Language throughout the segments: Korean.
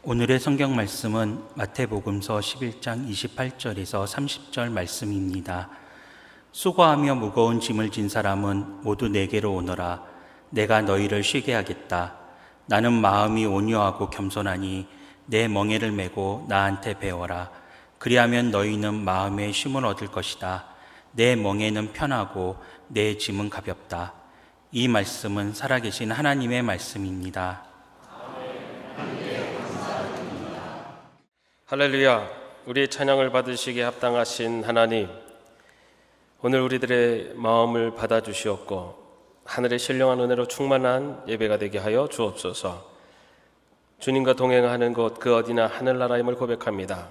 오늘의 성경 말씀은 마태복음서 11장 28절에서 30절 말씀입니다. 수고하며 무거운 짐을 진 사람은 모두 내게로 오너라. 내가 너희를 쉬게 하겠다. 나는 마음이 온유하고 겸손하니 내 멍에를 메고 나한테 배워라. 그리하면 너희는 마음의 쉼을 얻을 것이다. 내 멍에는 편하고 내 짐은 가볍다. 이 말씀은 살아계신 하나님의 말씀입니다. 할렐루야. 우리의 찬양을 받으시기에 합당하신 하나님, 오늘 우리들의 마음을 받아주시옵고 하늘의 신령한 은혜로 충만한 예배가 되게 하여 주옵소서. 주님과 동행하는 곳 그 어디나 하늘나라임을 고백합니다.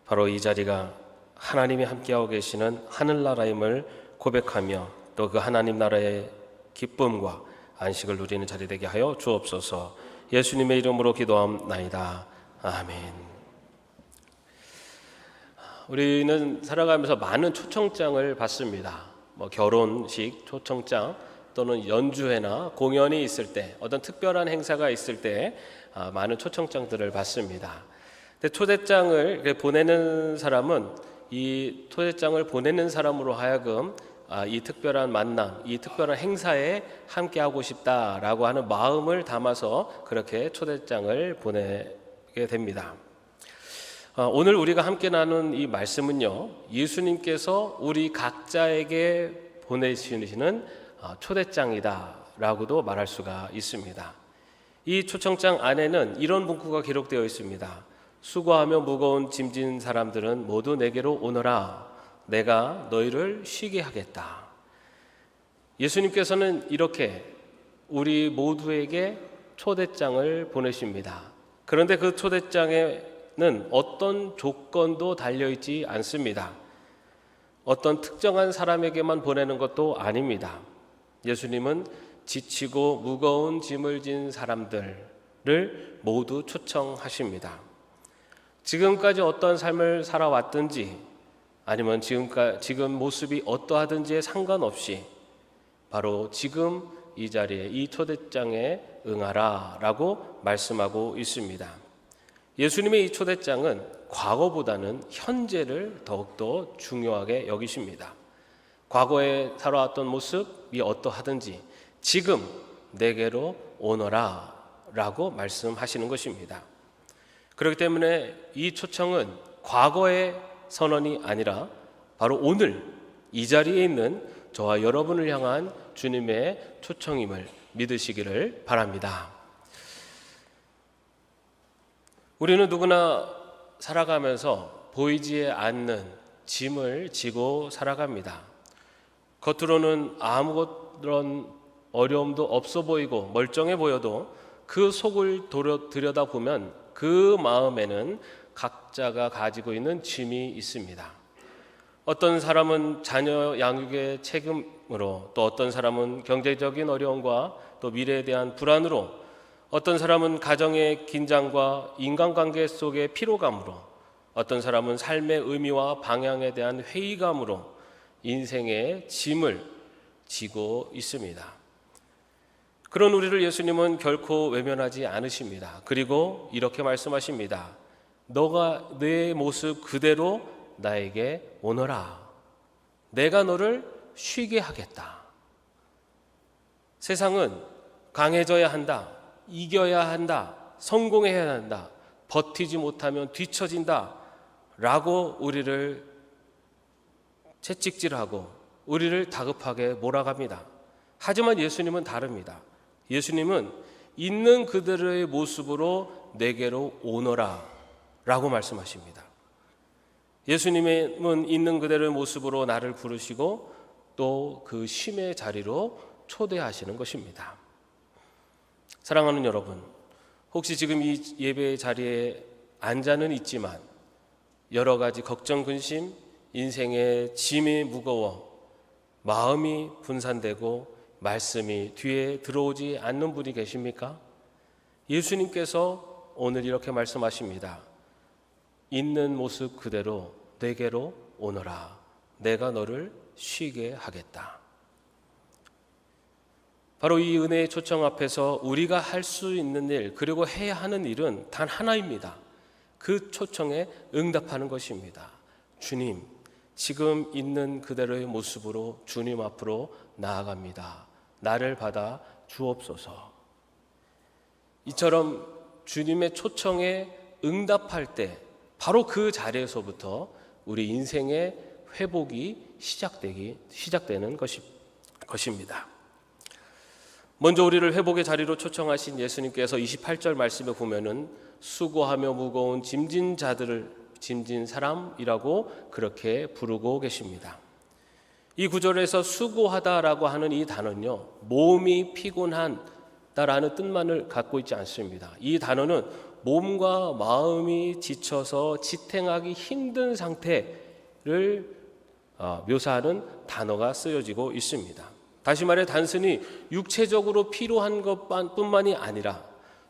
바로 이 자리가 하나님이 함께하고 계시는 하늘나라임을 고백하며 또 그 하나님 나라의 기쁨과 안식을 누리는 자리 되게 하여 주옵소서. 예수님의 이름으로 기도함나이다. 아멘. 우리는 살아가면서 많은 초청장을 받습니다. 결혼식 초청장 또는 연주회나 공연이 있을 때, 어떤 특별한 행사가 있을 때 많은 초청장들을 받습니다. 근데 초대장을 보내는 사람은 이 초대장을 보내는 사람으로 하여금 이 특별한 만남, 이 특별한 행사에 함께하고 싶다라고 하는 마음을 담아서 그렇게 초대장을 보내게 됩니다. 오늘 우리가 함께 나눈 이 말씀은요, 예수님께서 우리 각자에게 보내시는 초대장이다 라고도 말할 수가 있습니다. 이 초청장 안에는 이런 문구가 기록되어 있습니다. 수고하며 무거운 짐진 사람들은 모두 내게로 오너라. 내가 너희를 쉬게 하겠다. 예수님께서는 이렇게 우리 모두에게 초대장을 보내십니다. 그런데 그 초대장에 는 어떤 조건도 달려있지 않습니다. 어떤 특정한 사람에게만 보내는 것도 아닙니다. 예수님은 지치고 무거운 짐을 진 사람들을 모두 초청하십니다. 지금까지 어떤 삶을 살아왔든지 아니면 지금 모습이 어떠하든지에 상관없이 바로 지금 이 자리에 이 초대장에 응하라 라고 말씀하고 있습니다. 예수님의 이 초대장은 과거보다는 현재를 더욱더 중요하게 여기십니다. 과거에 살아왔던 모습이 어떠하든지 지금 내게로 오너라 라고 말씀하시는 것입니다. 그렇기 때문에 이 초청은 과거의 선언이 아니라 바로 오늘 이 자리에 있는 저와 여러분을 향한 주님의 초청임을 믿으시기를 바랍니다. 우리는 누구나 살아가면서 보이지 않는 짐을 지고 살아갑니다. 겉으로는 아무런 어려움도 없어 보이고 멀쩡해 보여도 그 속을 들여다보면 그 마음에는 각자가 가지고 있는 짐이 있습니다. 어떤 사람은 자녀 양육의 책임으로, 또 어떤 사람은 경제적인 어려움과 또 미래에 대한 불안으로, 어떤 사람은 가정의 긴장과 인간관계 속의 피로감으로, 어떤 사람은 삶의 의미와 방향에 대한 회의감으로 인생의 짐을 지고 있습니다. 그런 우리를 예수님은 결코 외면하지 않으십니다. 그리고 이렇게 말씀하십니다. 너가 내 모습 그대로 나에게 오너라. 내가 너를 쉬게 하겠다. 세상은 강해져야 한다. 이겨야 한다. 성공해야 한다. 버티지 못하면 뒤처진다. 라고 우리를 채찍질하고 우리를 다급하게 몰아갑니다. 하지만 예수님은 다릅니다. 예수님은 있는 그대로의 모습으로 내게로 오너라 라고 말씀하십니다. 예수님은 있는 그대로의 모습으로 나를 부르시고 또 그 쉼의 자리로 초대하시는 것입니다. 사랑하는 여러분, 혹시 지금 이 예배의 자리에 앉아는 있지만 여러 가지 걱정, 근심, 인생의 짐이 무거워 마음이 분산되고 말씀이 뒤에 들어오지 않는 분이 계십니까? 예수님께서 오늘 이렇게 말씀하십니다. 있는 모습 그대로 내게로 오너라. 내가 너를 쉬게 하겠다. 바로 이 은혜의 초청 앞에서 우리가 할 수 있는 일, 그리고 해야 하는 일은 단 하나입니다. 그 초청에 응답하는 것입니다. 주님, 지금 있는 그대로의 모습으로 주님 앞으로 나아갑니다. 나를 받아 주옵소서. 이처럼 주님의 초청에 응답할 때 바로 그 자리에서부터 우리 인생의 회복이 시작되는 것입니다. 먼저 우리를 회복의 자리로 초청하신 예수님께서 28절 말씀에 보면은 수고하며 무거운 짐진 사람이라고 그렇게 부르고 계십니다. 이 구절에서 수고하다라고 하는 이 단어는요, 몸이 피곤한다라는 뜻만을 갖고 있지 않습니다. 이 단어는 몸과 마음이 지쳐서 지탱하기 힘든 상태를 묘사하는 단어가 쓰여지고 있습니다. 다시 말해 단순히 육체적으로 피로한 것뿐만이 아니라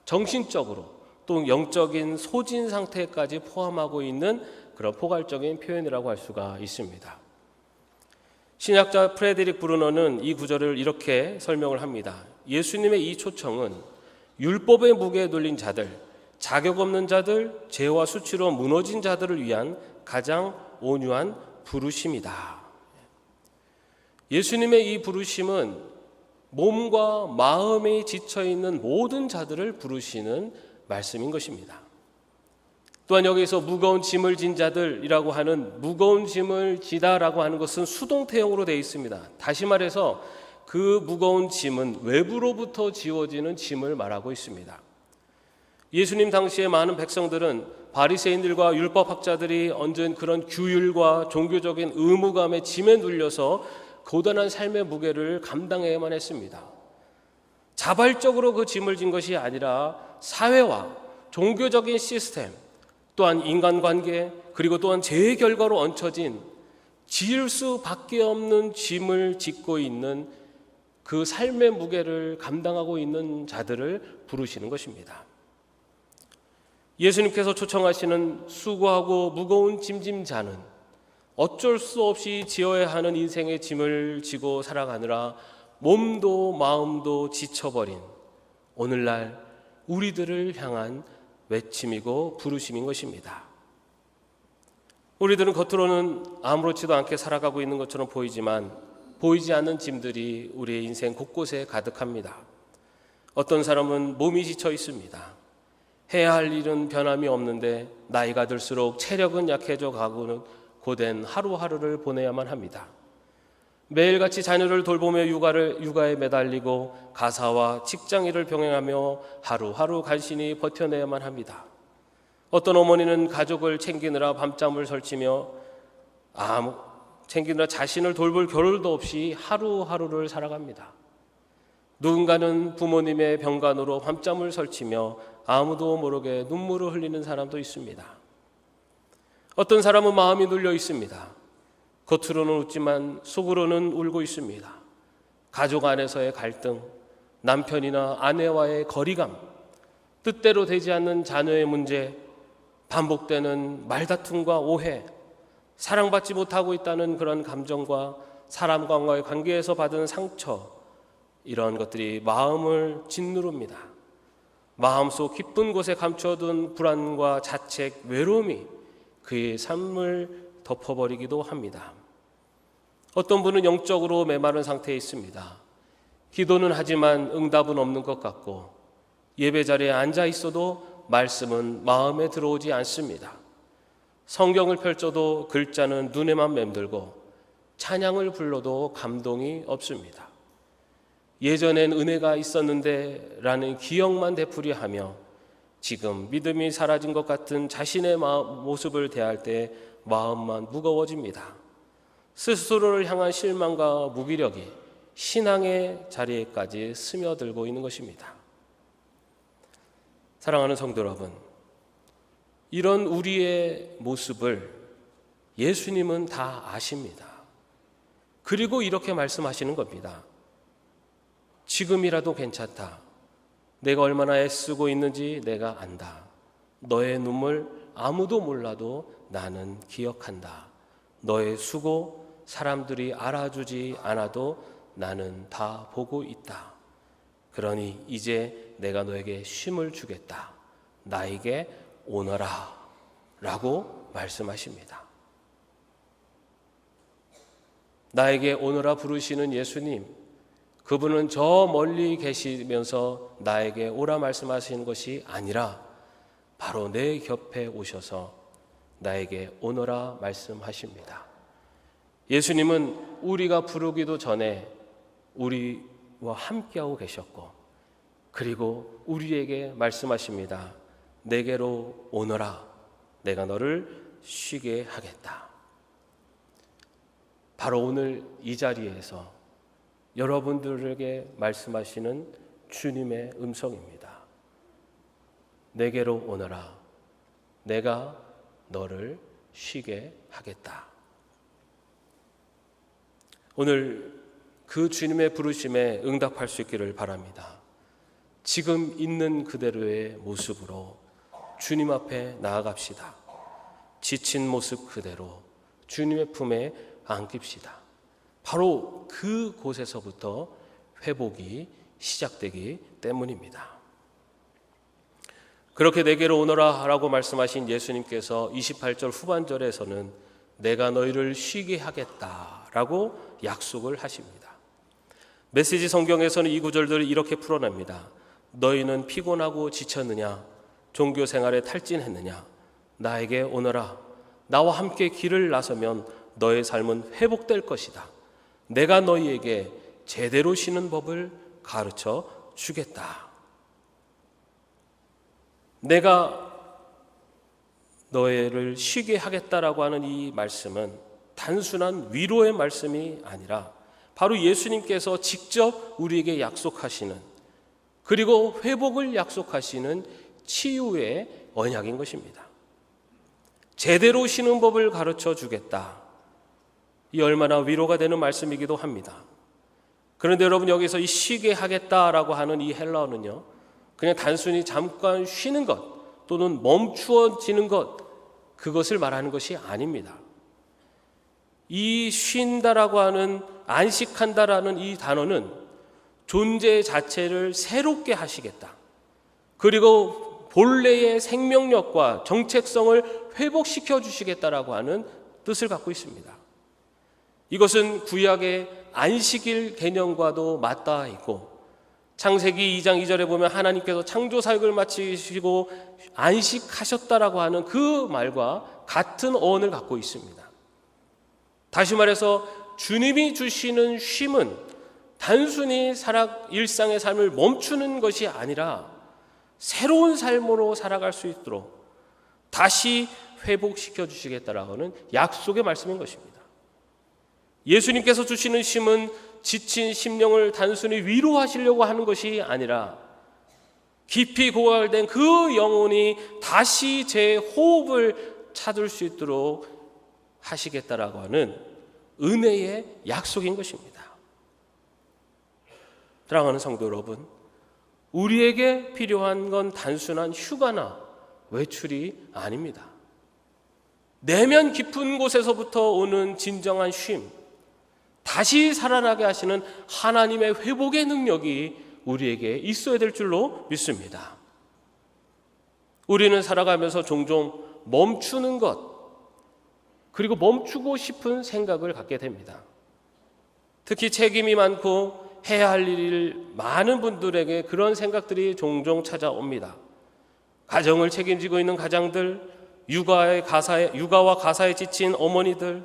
정신적으로 또 영적인 소진 상태까지 포함하고 있는 그런 포괄적인 표현이라고 할 수가 있습니다. 신학자 프레데릭 브루너는 이 구절을 이렇게 설명을 합니다. 예수님의 이 초청은 율법의 무게에 눌린 자들, 자격 없는 자들, 죄와 수치로 무너진 자들을 위한 가장 온유한 부르심이다. 예수님의 이 부르심은 몸과 마음이 지쳐있는 모든 자들을 부르시는 말씀인 것입니다. 또한 여기서 무거운 짐을 진 자들이라고 하는 무거운 짐을 지다라고 하는 것은 수동태형으로 되어 있습니다. 다시 말해서 그 무거운 짐은 외부로부터 지워지는 짐을 말하고 있습니다. 예수님 당시에 많은 백성들은 바리새인들과 율법학자들이 얹은 그런 규율과 종교적인 의무감의 짐에 눌려서 고단한 삶의 무게를 감당해야만 했습니다. 자발적으로 그 짐을 진 것이 아니라 사회와 종교적인 시스템, 또한 인간관계, 그리고 또한 죄의 결과로 얹혀진 지을 수밖에 없는 짐을 짓고 있는 그 삶의 무게를 감당하고 있는 자들을 부르시는 것입니다. 예수님께서 초청하시는 수고하고 무거운 짐짐자는 어쩔 수 없이 지어야 하는 인생의 짐을 지고 살아가느라 몸도 마음도 지쳐버린 오늘날 우리들을 향한 외침이고 부르심인 것입니다. 우리들은 겉으로는 아무렇지도 않게 살아가고 있는 것처럼 보이지만 보이지 않는 짐들이 우리의 인생 곳곳에 가득합니다. 어떤 사람은 몸이 지쳐 있습니다. 해야 할 일은 변함이 없는데 나이가 들수록 체력은 약해져 가고는 고된 하루하루를 보내야만 합니다. 매일같이 자녀를 돌보며 육아에 매달리고 가사와 직장일을 병행하며 하루하루 간신히 버텨내야만 합니다. 어떤 어머니는 가족을 챙기느라 밤잠을 설치며 챙기느라 자신을 돌볼 겨를도 없이 하루하루를 살아갑니다. 누군가는 부모님의 병간호로 밤잠을 설치며 아무도 모르게 눈물을 흘리는 사람도 있습니다. 어떤 사람은 마음이 눌려 있습니다. 겉으로는 웃지만 속으로는 울고 있습니다. 가족 안에서의 갈등, 남편이나 아내와의 거리감, 뜻대로 되지 않는 자녀의 문제, 반복되는 말다툼과 오해, 사랑받지 못하고 있다는 그런 감정과 사람과의 관계에서 받은 상처, 이런 것들이 마음을 짓누릅니다. 마음속 깊은 곳에 감춰둔 불안과 자책, 외로움이 그의 삶을 덮어버리기도 합니다. 어떤 분은 영적으로 메마른 상태에 있습니다. 기도는 하지만 응답은 없는 것 같고 예배 자리에 앉아 있어도 말씀은 마음에 들어오지 않습니다. 성경을 펼쳐도 글자는 눈에만 맴돌고 찬양을 불러도 감동이 없습니다. 예전엔 은혜가 있었는데 라는 기억만 되풀이하며 지금 믿음이 사라진 것 같은 자신의 모습을 대할 때 마음만 무거워집니다. 스스로를 향한 실망과 무기력이 신앙의 자리에까지 스며들고 있는 것입니다. 사랑하는 성도 여러분, 이런 우리의 모습을 예수님은 다 아십니다. 그리고 이렇게 말씀하시는 겁니다. 지금이라도 괜찮다. 내가 얼마나 애쓰고 있는지 내가 안다. 너의 눈물 아무도 몰라도 나는 기억한다. 너의 수고 사람들이 알아주지 않아도 나는 다 보고 있다. 그러니 이제 내가 너에게 쉼을 주겠다. 나에게 오너라 라고 말씀하십니다. 나에게 오너라 부르시는 예수님, 그분은 저 멀리 계시면서 나에게 오라 말씀하시는 것이 아니라 바로 내 곁에 오셔서 나에게 오너라 말씀하십니다. 예수님은 우리가 부르기도 전에 우리와 함께하고 계셨고, 그리고 우리에게 말씀하십니다. 내게로 오너라. 내가 너를 쉬게 하겠다. 바로 오늘 이 자리에서 여러분들에게 말씀하시는 주님의 음성입니다. 내게로 오너라. 내가 너를 쉬게 하겠다. 오늘 그 주님의 부르심에 응답할 수 있기를 바랍니다. 지금 있는 그대로의 모습으로 주님 앞에 나아갑시다. 지친 모습 그대로 주님의 품에 안깁시다. 바로 그곳에서부터 회복이 시작되기 때문입니다. 그렇게 내게로 오너라 라고 말씀하신 예수님께서 28절 후반절에서는 내가 너희를 쉬게 하겠다 라고 약속을 하십니다. 메시지 성경에서는 이 구절들을 이렇게 풀어냅니다. 너희는 피곤하고 지쳤느냐? 종교 생활에 탈진했느냐? 나에게 오너라. 나와 함께 길을 나서면 너의 삶은 회복될 것이다. 내가 너희에게 제대로 쉬는 법을 가르쳐 주겠다. 내가 너희를 쉬게 하겠다라고 하는 이 말씀은 단순한 위로의 말씀이 아니라 바로 예수님께서 직접 우리에게 약속하시는, 그리고 회복을 약속하시는 치유의 언약인 것입니다. 제대로 쉬는 법을 가르쳐 주겠다. 이 얼마나 위로가 되는 말씀이기도 합니다. 그런데 여러분, 여기서 이 쉬게 하겠다라고 하는 이 헬라어는요, 그냥 단순히 잠깐 쉬는 것 또는 멈추어지는 것, 그것을 말하는 것이 아닙니다. 이 쉰다라고 하는, 안식한다라는 이 단어는 존재 자체를 새롭게 하시겠다. 그리고 본래의 생명력과 정체성을 회복시켜 주시겠다라고 하는 뜻을 갖고 있습니다. 이것은 구약의 안식일 개념과도 맞닿아 있고, 창세기 2장 2절에 보면 하나님께서 창조 사역을 마치시고 안식하셨다라고 하는 그 말과 같은 어원을 갖고 있습니다. 다시 말해서 주님이 주시는 쉼은 단순히 일상의 삶을 멈추는 것이 아니라 새로운 삶으로 살아갈 수 있도록 다시 회복시켜 주시겠다라고 하는 약속의 말씀인 것입니다. 예수님께서 주시는 쉼은 지친 심령을 단순히 위로하시려고 하는 것이 아니라 깊이 고갈된 그 영혼이 다시 제 호흡을 찾을 수 있도록 하시겠다라고 하는 은혜의 약속인 것입니다. 사랑하는 성도 여러분, 우리에게 필요한 건 단순한 휴가나 외출이 아닙니다. 내면 깊은 곳에서부터 오는 진정한 쉼, 다시 살아나게 하시는 하나님의 회복의 능력이 우리에게 있어야 될 줄로 믿습니다. 우리는 살아가면서 종종 멈추는 것, 그리고 멈추고 싶은 생각을 갖게 됩니다. 특히 책임이 많고 해야 할 일이 많은 분들에게 그런 생각들이 종종 찾아옵니다. 가정을 책임지고 있는 가장들, 육아와 가사에 지친 어머니들,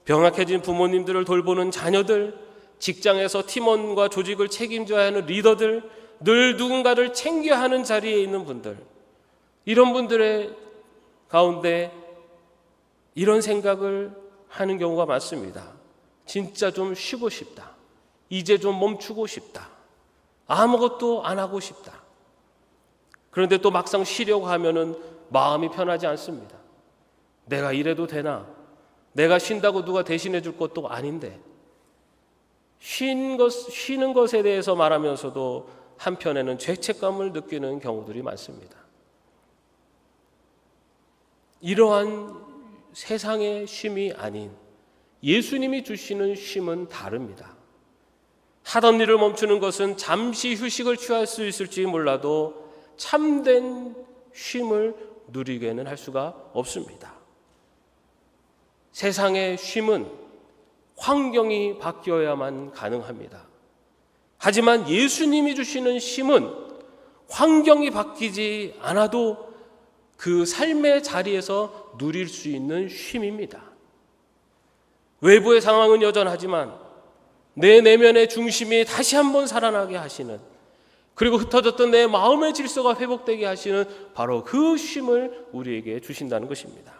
병약해진 부모님들을 돌보는 자녀들, 직장에서 팀원과 조직을 책임져야 하는 리더들, 늘 누군가를 챙겨야 하는 자리에 있는 분들, 이런 분들의 가운데 이런 생각을 하는 경우가 많습니다. 진짜 좀 쉬고 싶다. 이제 좀 멈추고 싶다. 아무것도 안 하고 싶다. 그런데 또 막상 쉬려고 하면은 마음이 편하지 않습니다. 내가 이래도 되나? 내가 쉰다고 누가 대신해 줄 것도 아닌데. 쉬는 것에 대해서 말하면서도 한편에는 죄책감을 느끼는 경우들이 많습니다. 이러한 세상의 쉼이 아닌 예수님이 주시는 쉼은 다릅니다. 하던 일을 멈추는 것은 잠시 휴식을 취할 수 있을지 몰라도 참된 쉼을 누리게는 할 수가 없습니다. 세상의 쉼은 환경이 바뀌어야만 가능합니다. 하지만 예수님이 주시는 쉼은 환경이 바뀌지 않아도 그 삶의 자리에서 누릴 수 있는 쉼입니다. 외부의 상황은 여전하지만 내 내면의 중심이 다시 한번 살아나게 하시는, 그리고 흩어졌던 내 마음의 질서가 회복되게 하시는 바로 그 쉼을 우리에게 주신다는 것입니다.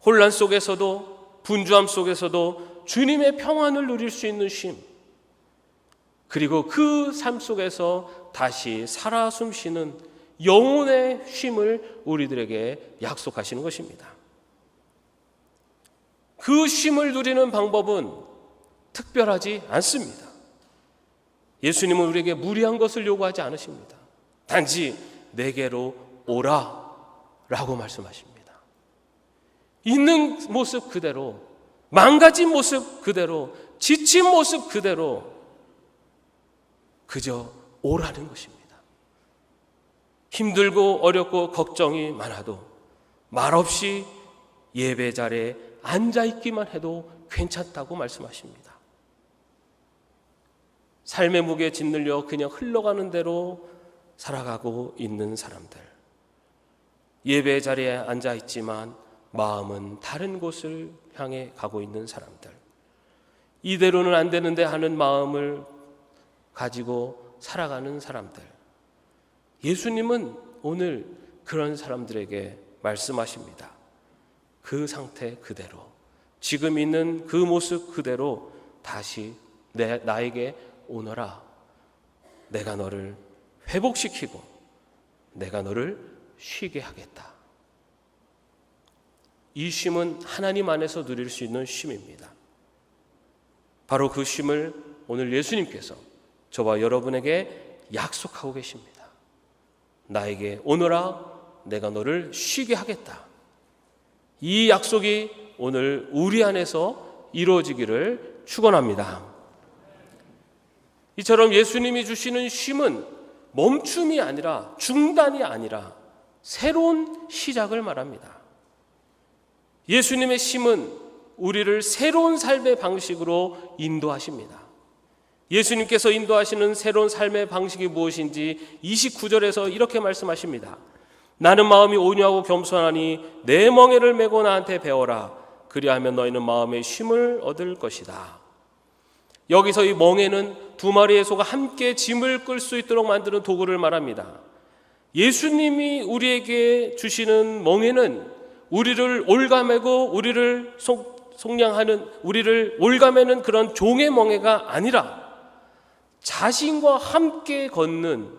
혼란 속에서도 분주함 속에서도 주님의 평안을 누릴 수 있는 쉼, 그리고 그 삶 속에서 다시 살아 숨쉬는 영혼의 쉼을 우리들에게 약속하시는 것입니다. 그 쉼을 누리는 방법은 특별하지 않습니다. 예수님은 우리에게 무리한 것을 요구하지 않으십니다. 단지 내게로 오라 라고 말씀하십니다. 있는 모습 그대로, 망가진 모습 그대로, 지친 모습 그대로 그저 오라는 것입니다. 힘들고 어렵고 걱정이 많아도 말없이 예배 자리에 앉아있기만 해도 괜찮다고 말씀하십니다. 삶의 무게에 짓눌려 그냥 흘러가는 대로 살아가고 있는 사람들, 예배 자리에 앉아있지만 마음은 다른 곳을 향해 가고 있는 사람들, 이대로는 안 되는데 하는 마음을 가지고 살아가는 사람들, 예수님은 오늘 그런 사람들에게 말씀하십니다. 그 상태 그대로, 지금 있는 그 모습 그대로 다시 나에게 오너라. 내가 너를 회복시키고 내가 너를 쉬게 하겠다. 이 쉼은 하나님 안에서 누릴 수 있는 쉼입니다. 바로 그 쉼을 오늘 예수님께서 저와 여러분에게 약속하고 계십니다. 나에게 오너라, 내가 너를 쉬게 하겠다. 이 약속이 오늘 우리 안에서 이루어지기를 축원합니다. 이처럼 예수님이 주시는 쉼은 멈춤이 아니라, 중단이 아니라 새로운 시작을 말합니다. 예수님의 쉼은 우리를 새로운 삶의 방식으로 인도하십니다. 예수님께서 인도하시는 새로운 삶의 방식이 무엇인지 29절에서 이렇게 말씀하십니다. 나는 마음이 온유하고 겸손하니 내 멍에를 메고 나한테 배워라. 그리하면 너희는 마음의 쉼을 얻을 것이다. 여기서 이 멍에는 두 마리의 소가 함께 짐을 끌 수 있도록 만드는 도구를 말합니다. 예수님이 우리에게 주시는 멍에는 우리를 올가매고 우리를 속량하는, 우리를 올가매는 그런 종의 멍에가 아니라 자신과 함께 걷는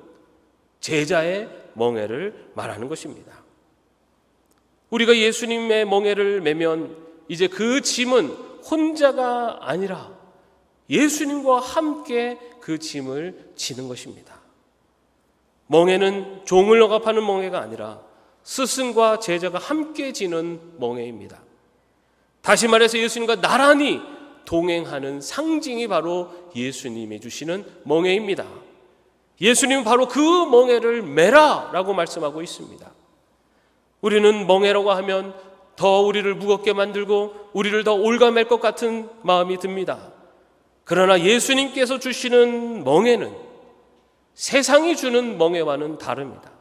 제자의 멍에를 말하는 것입니다. 우리가 예수님의 멍에를 매면 이제 그 짐은 혼자가 아니라 예수님과 함께 그 짐을 지는 것입니다. 멍에는 종을 억압하는 멍에가 아니라 스승과 제자가 함께 지는 멍에입니다. 다시 말해서 예수님과 나란히 동행하는 상징이 바로 예수님이 주시는 멍에입니다. 예수님은 바로 그 멍에를 메라 라고 말씀하고 있습니다. 우리는 멍에라고 하면 더 우리를 무겁게 만들고 우리를 더 올가맬 것 같은 마음이 듭니다. 그러나 예수님께서 주시는 멍에는 세상이 주는 멍에와는 다릅니다.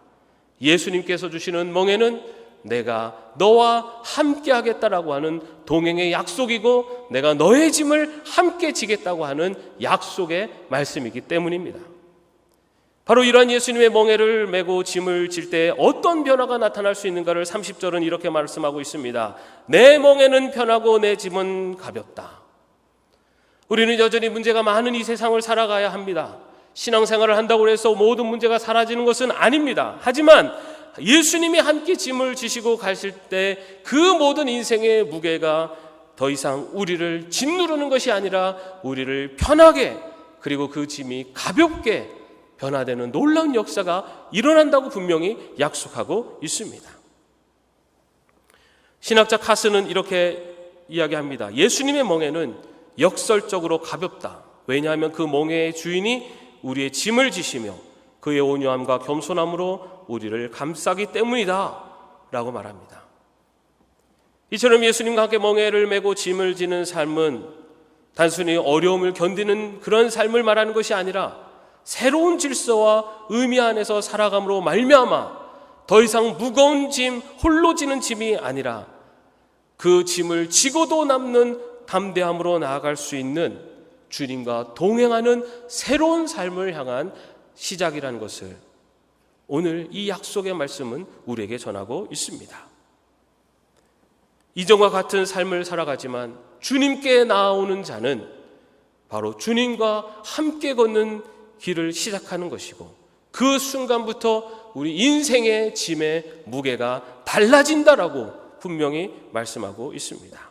예수님께서 주시는 멍에는 내가 너와 함께 하겠다라고 하는 동행의 약속이고 내가 너의 짐을 함께 지겠다고 하는 약속의 말씀이기 때문입니다. 바로 이러한 예수님의 멍에를 메고 짐을 질 때 어떤 변화가 나타날 수 있는가를 30절은 이렇게 말씀하고 있습니다. 내 멍에는 편하고 내 짐은 가볍다. 우리는 여전히 문제가 많은 이 세상을 살아가야 합니다. 신앙생활을 한다고 해서 모든 문제가 사라지는 것은 아닙니다. 하지만 예수님이 함께 짐을 지시고 가실 때 그 모든 인생의 무게가 더 이상 우리를 짓누르는 것이 아니라 우리를 편하게, 그리고 그 짐이 가볍게 변화되는 놀라운 역사가 일어난다고 분명히 약속하고 있습니다. 신학자 카스는 이렇게 이야기합니다. 예수님의 멍에는 역설적으로 가볍다. 왜냐하면 그 멍에의 주인이 우리의 짐을 지시며 그의 온유함과 겸손함으로 우리를 감싸기 때문이다 라고 말합니다. 이처럼 예수님과 함께 멍에를 메고 짐을 지는 삶은 단순히 어려움을 견디는 그런 삶을 말하는 것이 아니라 새로운 질서와 의미 안에서 살아감으로 말미암아 더 이상 무거운 짐, 홀로 지는 짐이 아니라 그 짐을 지고도 남는 담대함으로 나아갈 수 있는 주님과 동행하는 새로운 삶을 향한 시작이라는 것을 오늘 이 약속의 말씀은 우리에게 전하고 있습니다. 이전과 같은 삶을 살아가지만 주님께 나아오는 자는 바로 주님과 함께 걷는 길을 시작하는 것이고 그 순간부터 우리 인생의 짐의 무게가 달라진다라고 분명히 말씀하고 있습니다.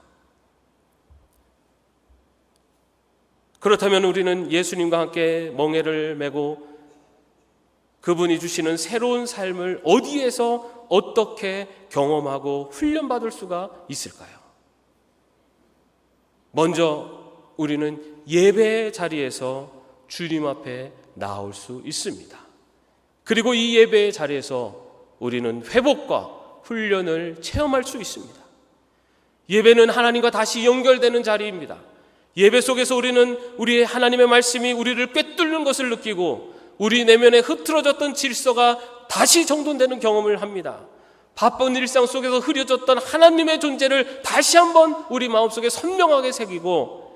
그렇다면 우리는 예수님과 함께 멍에를 메고 그분이 주시는 새로운 삶을 어디에서 어떻게 경험하고 훈련받을 수가 있을까요? 먼저 우리는 예배의 자리에서 주님 앞에 나올 수 있습니다. 그리고 이 예배의 자리에서 우리는 회복과 훈련을 체험할 수 있습니다. 예배는 하나님과 다시 연결되는 자리입니다. 예배 속에서 우리는 우리의 하나님의 말씀이 우리를 꿰뚫는 것을 느끼고 우리 내면에 흐트러졌던 질서가 다시 정돈되는 경험을 합니다. 바쁜 일상 속에서 흐려졌던 하나님의 존재를 다시 한번 우리 마음속에 선명하게 새기고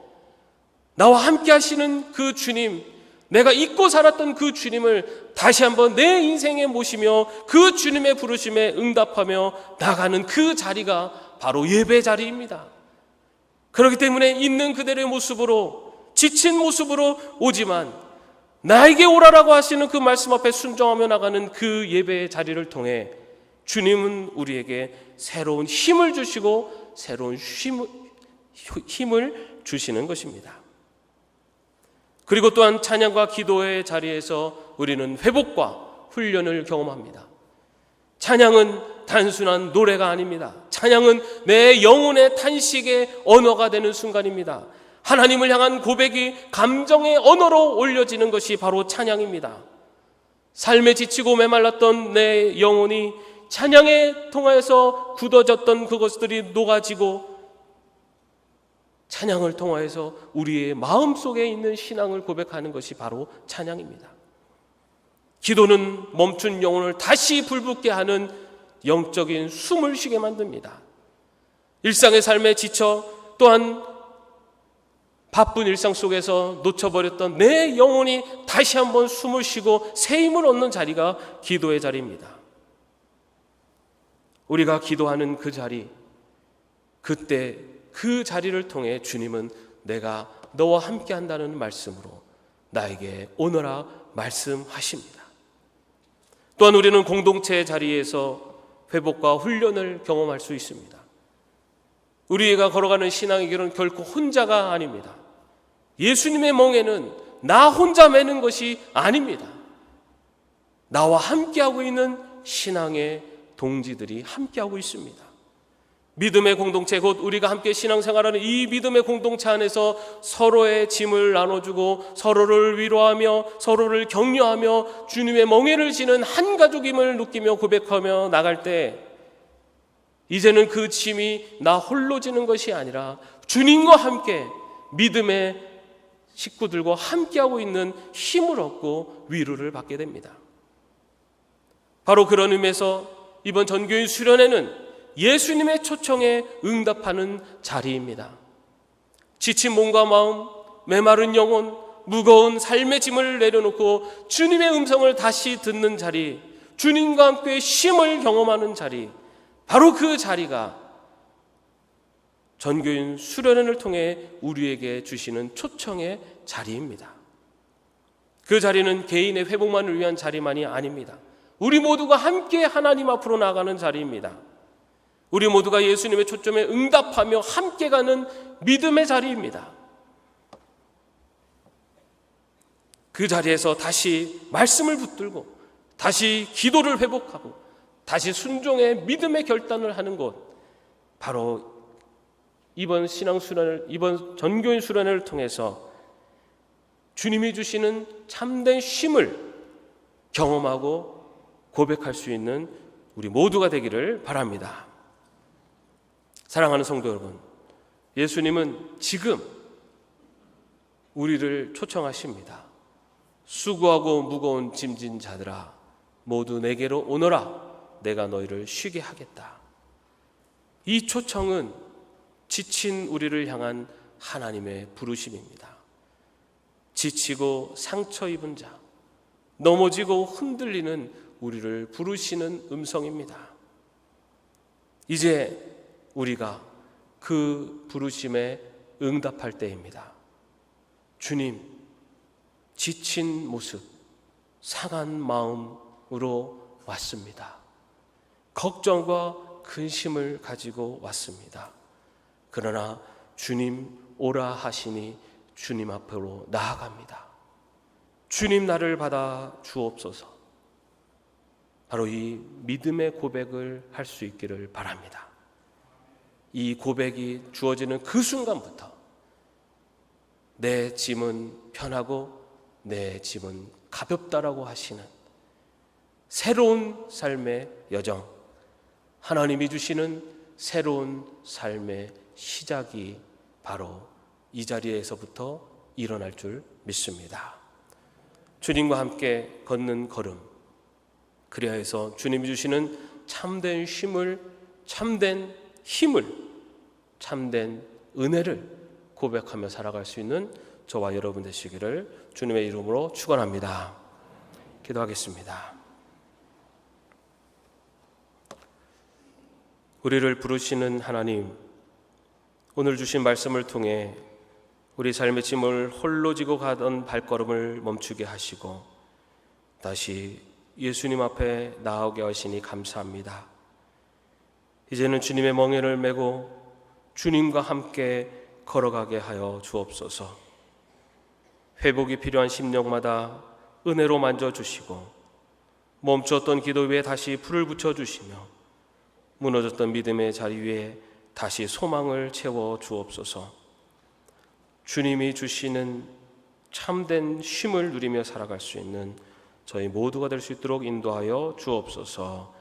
나와 함께 하시는 그 주님, 내가 잊고 살았던 그 주님을 다시 한번 내 인생에 모시며 그 주님의 부르심에 응답하며 나가는 그 자리가 바로 예배 자리입니다. 그렇기 때문에 있는 그대로의 모습으로 지친 모습으로 오지만 나에게 오라라고 하시는 그 말씀 앞에 순종하며 나가는 그 예배의 자리를 통해 주님은 우리에게 새로운 힘을 주시고 새로운 힘을 주시는 것입니다. 그리고 또한 찬양과 기도의 자리에서 우리는 회복과 훈련을 경험합니다. 찬양은 단순한 노래가 아닙니다. 찬양은 내 영혼의 탄식의 언어가 되는 순간입니다. 하나님을 향한 고백이 감정의 언어로 올려지는 것이 바로 찬양입니다. 삶에 지치고 메말랐던 내 영혼이 찬양에 통하여서 굳어졌던 그것들이 녹아지고 찬양을 통하여서 우리의 마음속에 있는 신앙을 고백하는 것이 바로 찬양입니다. 기도는 멈춘 영혼을 다시 불붙게 하는 영적인 숨을 쉬게 만듭니다. 일상의 삶에 지쳐 또한 바쁜 일상 속에서 놓쳐버렸던 내 영혼이 다시 한번 숨을 쉬고 새 힘을 얻는 자리가 기도의 자리입니다. 우리가 기도하는 그 자리, 그때 그 자리를 통해 주님은 내가 너와 함께 한다는 말씀으로 나에게 오너라 말씀하십니다. 또한 우리는 공동체의 자리에서 회복과 훈련을 경험할 수 있습니다. 우리가 걸어가는 신앙의 길은 결코 혼자가 아닙니다. 예수님의 멍에는 나 혼자 매는 것이 아닙니다. 나와 함께하고 있는 신앙의 동지들이 함께하고 있습니다. 믿음의 공동체, 곧 우리가 함께 신앙생활하는 이 믿음의 공동체 안에서 서로의 짐을 나눠주고 서로를 위로하며 서로를 격려하며 주님의 멍에를 지는 한 가족임을 느끼며 고백하며 나갈 때 이제는 그 짐이 나 홀로 지는 것이 아니라 주님과 함께 믿음의 식구들과 함께하고 있는 힘을 얻고 위로를 받게 됩니다. 바로 그런 의미에서 이번 전교인 수련회는 예수님의 초청에 응답하는 자리입니다. 지친 몸과 마음, 메마른 영혼, 무거운 삶의 짐을 내려놓고 주님의 음성을 다시 듣는 자리, 주님과 함께 쉼을 경험하는 자리, 바로 그 자리가 전교인 수련회를 통해 우리에게 주시는 초청의 자리입니다. 그 자리는 개인의 회복만을 위한 자리만이 아닙니다. 우리 모두가 함께 하나님 앞으로 나가는 자리입니다. 우리 모두가 예수님의 초점에 응답하며 함께 가는 믿음의 자리입니다. 그 자리에서 다시 말씀을 붙들고 다시 기도를 회복하고 다시 순종의 믿음의 결단을 하는 곳, 바로 이번 전교인 수련회를 통해서 주님이 주시는 참된 쉼을 경험하고 고백할 수 있는 우리 모두가 되기를 바랍니다. 사랑하는 성도 여러분, 예수님은 지금 우리를 초청하십니다. 수고하고 무거운 짐진 자들아, 모두 내게로 오너라. 내가 너희를 쉬게 하겠다. 이 초청은 지친 우리를 향한 하나님의 부르심입니다. 지치고 상처 입은 자, 넘어지고 흔들리는 우리를 부르시는 음성입니다. 이제 우리가 그 부르심에 응답할 때입니다. 주님, 지친 모습, 상한 마음으로 왔습니다. 걱정과 근심을 가지고 왔습니다. 그러나 주님 오라 하시니 주님 앞으로 나아갑니다. 주님 나를 받아 주옵소서. 바로 이 믿음의 고백을 할 수 있기를 바랍니다. 이 고백이 주어지는 그 순간부터 내 짐은 편하고 내 짐은 가볍다라고 하시는 새로운 삶의 여정, 하나님이 주시는 새로운 삶의 시작이 바로 이 자리에서부터 일어날 줄 믿습니다. 주님과 함께 걷는 걸음, 그래야 해서 주님이 주시는 참된 쉼을, 참된 힘을, 참된 은혜를 고백하며 살아갈 수 있는 저와 여러분 되시기를 주님의 이름으로 축원합니다. 기도하겠습니다. 우리를 부르시는 하나님, 오늘 주신 말씀을 통해 우리 삶의 짐을 홀로 지고 가던 발걸음을 멈추게 하시고 다시 예수님 앞에 나오게 하시니 감사합니다. 이제는 주님의 멍에를 메고 주님과 함께 걸어가게 하여 주옵소서. 회복이 필요한 심령마다 은혜로 만져주시고 멈추었던 기도 위에 다시 불을 붙여주시며 무너졌던 믿음의 자리 위에 다시 소망을 채워 주옵소서. 주님이 주시는 참된 쉼을 누리며 살아갈 수 있는 저희 모두가 될 수 있도록 인도하여 주옵소서.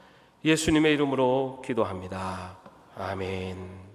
예수님의 이름으로 기도합니다. 아멘.